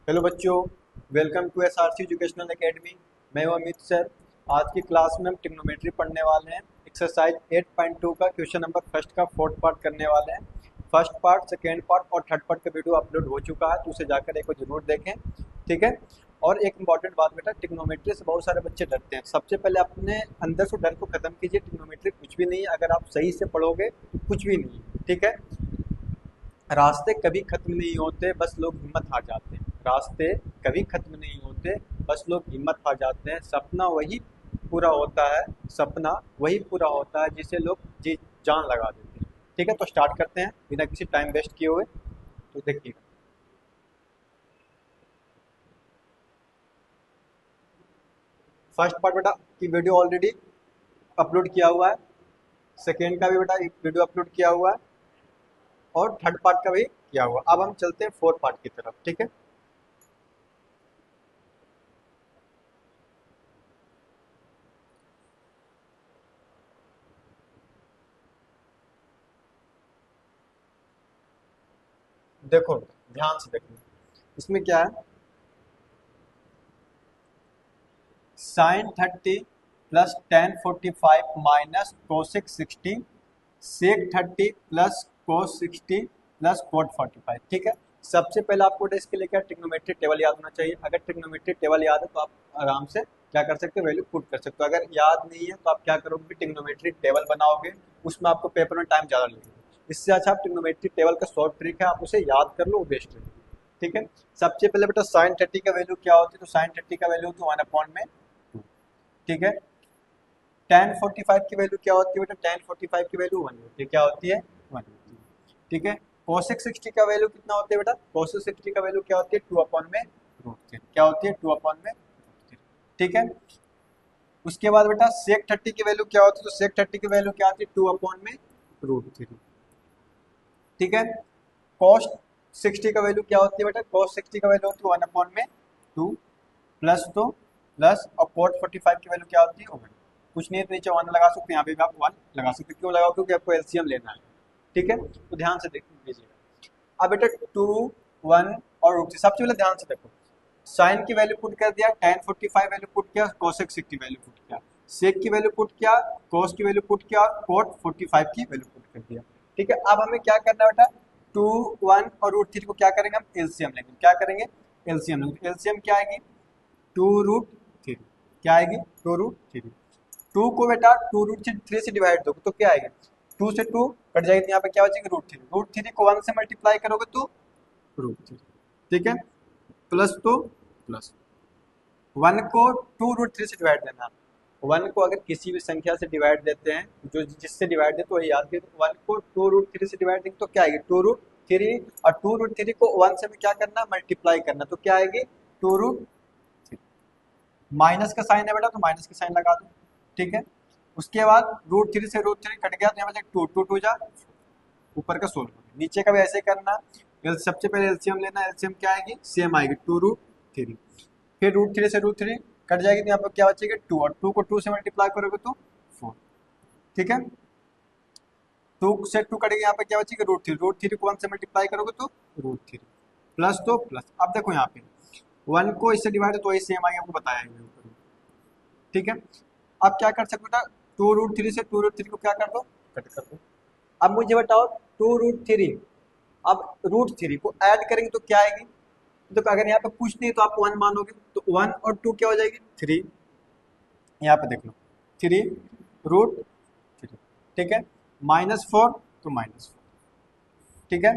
Hello बच्चों, welcome to SRC educational academy. मैं हूं अमित सर। आज की क्लास में हम ट्रिग्नोमेट्री पढ़ने वाले हैं। एक्सरसाइज 8.2 का क्वेश्चन नंबर फर्स्ट का फोर्थ पार्ट करने वाले हैं। फर्स्ट पार्ट, सेकेंड पार्ट और थर्ड पार्ट का वीडियो अपलोड हो चुका है, तो उसे जाकर एक बार जरूर देखें, ठीक है। और एक इंपॉर्टेंट बात बेटा, ट्रिग्नोमेट्री से बहुत सारे बच्चे डरते हैं। सबसे पहले अपने अंदर से डर को खत्म कीजिए। ट्रिग्नोमेट्री कुछ भी नहीं है, अगर आप सही से पढ़ोगे तो कुछ भी नहीं है, ठीक है। रास्ते कभी खत्म नहीं होते, बस लोग हिम्मत हार जाते हैं। रास्ते कभी खत्म नहीं होते, बस लोग हिम्मत हार जाते हैं। सपना वही पूरा होता है, सपना वही पूरा होता है जिसे लोग जी जान लगा देते हैं, ठीक है। तो स्टार्ट करते हैं बिना किसी टाइम वेस्ट किए हुए। तो देखिएगा, फर्स्ट पार्ट बेटा की वीडियो ऑलरेडी अपलोड किया हुआ है, सेकेंड का भी बेटा एक वीडियो अपलोड किया हुआ है और थर्ड पार्ट का भी किया हुआ। अब हम चलते हैं फोर्थ पार्ट की तरफ, ठीक है। देखो, ध्यान से देखो, इसमें क्या है। sin 30 plus tan 45 minus cos 60 sec 30 plus cos 60 plus cot 45, ठीक है। सबसे पहले आपको इसके लिए क्या ट्रिग्नोमेट्री टेबल याद होना चाहिए। अगर ट्रिग्नोमेट्री टेबल याद है तो आप आराम से क्या कर सकते हो, वैल्यू पुट कर सकते हो। अगर याद नहीं है तो आप क्या करोगे, ट्रिग्नोमेट्री टेबल बनाओगे, उसमें आपको पेपर में टाइम ज़्यादा लगेगा। इससे अच्छा आप ट्रिग्नोमेट्री टेबल का शॉर्ट ट्रिक है, आप उसे याद कर लो, वो बेस्ट है, ठीक है। सबसे पहले बेटा sin 30 का वैल्यू क्या होती है, तो sin 30 का वैल्यू होती है 1/2, ठीक है। tan 45 की वैल्यू क्या होती है बेटा, tan 45 की वैल्यू 1 होती है। क्या होती है, 1 होती है, ठीक है। cosec 60 का वैल्यू कितना होता है बेटा, cosec 60 का वैल्यू क्या होती है, 2/√3। क्या होती है, 2/√3, ठीक है। उसके बाद बेटा sec 30 की वैल्यू क्या होती है, तो sec 30 की वैल्यू क्या होती है, 2/√3, ठीक है। cos 60 का वैल्यू क्या होती है बेटा, cos 60 का वैल्यू होती है 1/2 प्लस, तो प्लस, और cot 45 की वैल्यू क्या होती है, 1। कुछ नहीं है तो नीचे 1 लगा सकते हैं, यहाँ पे भी आप 1 लगा सकते हैं। क्यों लगाओ, क्योंकि आपको एलसीएम लेना है, ठीक है। तो ध्यान से देख लीजिएगा। अब बेटा 2, 1 और रूट 3, सबसे पहले ध्यान से देखो। साइन की वैल्यू पुट कर दिया, tan 45 वैल्यू पुट किया, cosec 60 वैल्यू पुट किया, sec की वैल्यू पुट किया, cos की वैल्यू पुट किया, cot 45 की वैल्यू पुट कर दिया, ठीक है। अब हमें क्या करना है बेटा, 2, 1 और रूट 3 को क्या करेंगे, हम एलसीएम लेंगे। क्या करेंगे, एलसीएम लेंगे। एलसीएम क्या आएगी, 2√3। क्या आएगी, 2√3। 2 को बेटा 2√3 से डिवाइड दोगे तो क्या आएगा, 2 से 2 कट जाएगी, तो यहाँ पे क्या बचेगा, √3। √3 को 1 से मल्टीप्लाई करोगे तो √3, ठीक है। प्लस, तो प्लस 1 को 2√3 से डिवाइड देना। 1 को अगर किसी भी संख्या से डिवाइड देते हैं, जो जिससे डिवाइड दे तो वही याद करें। तो 1 को 2√3 से डिवाइड देंगे तो क्या आएगी, 2√3, और 2√3 को 1 से क्या करना, मल्टीप्लाई करना, तो क्या आएगी, 2√3। माइनस का साइन है बेटा, तो माइनस का साइन लगा दो, ठीक है। उसके बाद √3 से √3 कट गया, तो यहाँ पे 2 जा, ऊपर का सोल्व करो, नीचे का भी ऐसे करना। सबसे पहले एलसीएम लेना, एलसीएम क्या आएगी, सेम आएगी, 2√3। फिर √3 से √3 कट जाएगी, तो यहाँ पर क्या बचेगा, 2, और 2 को 2 से मल्टीप्लाई करोगे तो 4, ठीक है। 2 से 2 कटेगा, यहाँ पे क्या बचेगा, √3 को 1 से मल्टीप्लाई करोगे तो √3 प्लस, तो प्लस। अब देखो यहाँ पे 1 को इससे डिवाइड तो वही सेम आएगा, आपको बताया है, ठीक है। अब क्या कर सकते हो, 2√3 से 2√3 को क्या कर दो, कट कर दो। अब मुझे बताओ 2√3, अब √3 को ऐड करेंगे तो क्या आएगी, तो अगर यहाँ पे कुछ नहीं तो आप 1 मानोगे, तो 1 और 2 क्या हो जाएगी, 3। यहाँ पे देख लो, 3√3, ठीक है। -4 तो -4, ठीक है।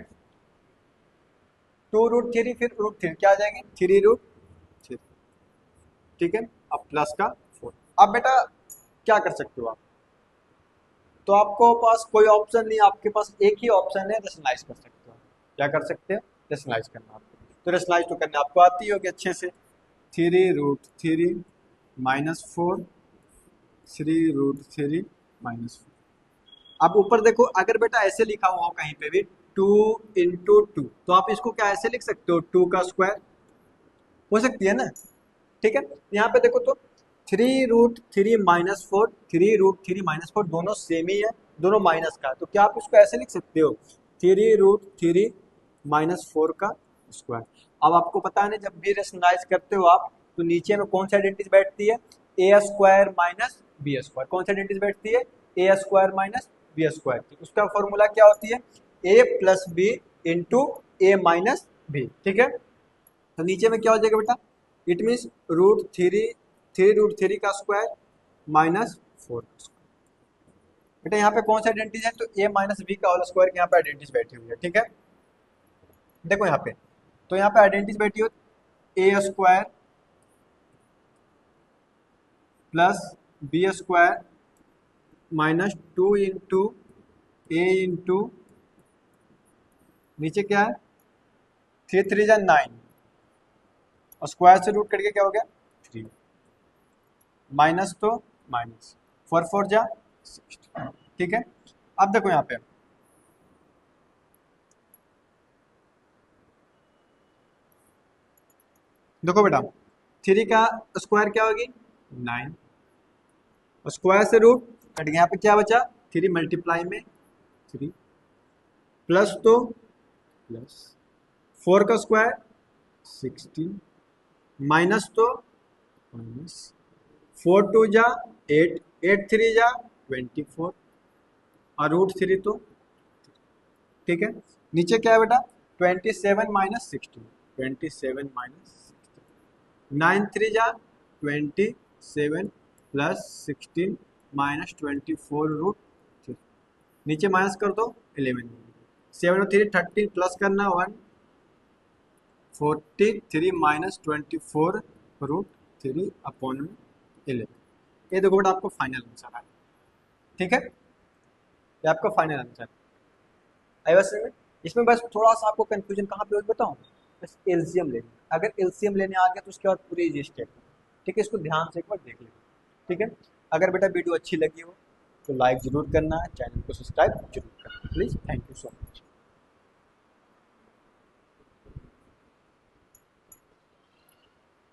2√3 फिर √3 क्या आ जाएगी, 3√3, ठीक है। अब प्लस का 4। अब बेटा क्या कर सकते हो आप, तो आपको पास कोई ऑप्शन नहीं, आपके पास एक ही ऑप्शन है, रेशनलाइज कर सकते हो। क्या कर सकते हैं, रेशनलाइज करना आपको। तो रेशनलाइज तो करने आपको आती होगी अच्छे से। 3√3 -4, 3√3 -4। अब ऊपर देखो, अगर बेटा ऐसे लिखा हुआ हो कहीं पे भी 2 × 2, तो आप इसको क्या ऐसे लिख सकते हो, 2 का स्क्वायर, हो सकती है ना, ठीक है। यहाँ पे देखो तो 3√3 -4, 3√3 -4 दोनों सेम ही है, दोनों माइनस का है, तो क्या आप इसको ऐसे लिख सकते हो, 3√3 -4 का स्क्वायर। अब आपको पता है ना, जब भी रेशनलाइज करते हो आप, तो नीचे में कौन सी आइडेंटिटी बैठती है, ए स्क्वायर माइनस बी स्क्वायर। कौन सी आइडेंटिटी बैठती है, ए स्क्वायर माइनस बी स्क्वायर। तो उसका फॉर्मूला क्या होती है, ए प्लस बी इंटू ए माइनस बी, ठीक है। तो नीचे में क्या हो जाएगा बेटा, इट मीन्स √3 का स्क्वायर माइनस 4 का स्क्वायर। बेटा यहाँ पे कौन सा आइडेंटिटी है, तो ए माइनस बी का होल स्क्वायर की यहाँ पे आइडेंटिटी बैठी हुई है, ठीक है। देखो यहाँ पे, तो यहाँ पे आइडेंटिटी बैठी हो A square plus B square minus 2 into A into नीचे क्या है, 3 3 9 और स्क्वायर से रूट करके क्या हो गया 3, माइनस तो माइनस 4 4 जा 60, ठीक है। अब देखो यहाँ पे, देखो बेटा 3 का स्क्वायर क्या होगी 9 और स्क्वायर से रूट कट गया, यहाँ पे क्या बचा 3 मल्टीप्लाई में 3 प्लस तो प्लस 4 का स्क्वायर 16 माइनस तो माइनस 4 2 जा 8 8 3 जा 24 और √3 तो, ठीक है। नीचे क्या है बेटा 27 माइनस 16, 27 माइनस 9 3 जा 27 प्लस 16 माइनस 24 √3, नीचे माइनस कर दो 11, 7 और 3 13 प्लस करना 1 43 माइनस 24 √3 अपॉन में 11। ये देखो बेटा आपको फाइनल आंसर है, ठीक है। ये आपका फाइनल आंसर है। बस इसमें बस थोड़ा सा आपको कंफ्यूजन कहाँ पे हो बताऊँ, बस एलसीएम लेने, अगर एलसीएम लेने आ गया तो उसके बाद पूरी इजी स्टेप, ठीक है। इसको ध्यान से एक बार देख लेना, ठीक है। अगर बेटा वीडियो अच्छी लगी हो तो लाइक जरूर करना है, चैनल को सब्सक्राइब जरूर करना please. Thank you so much.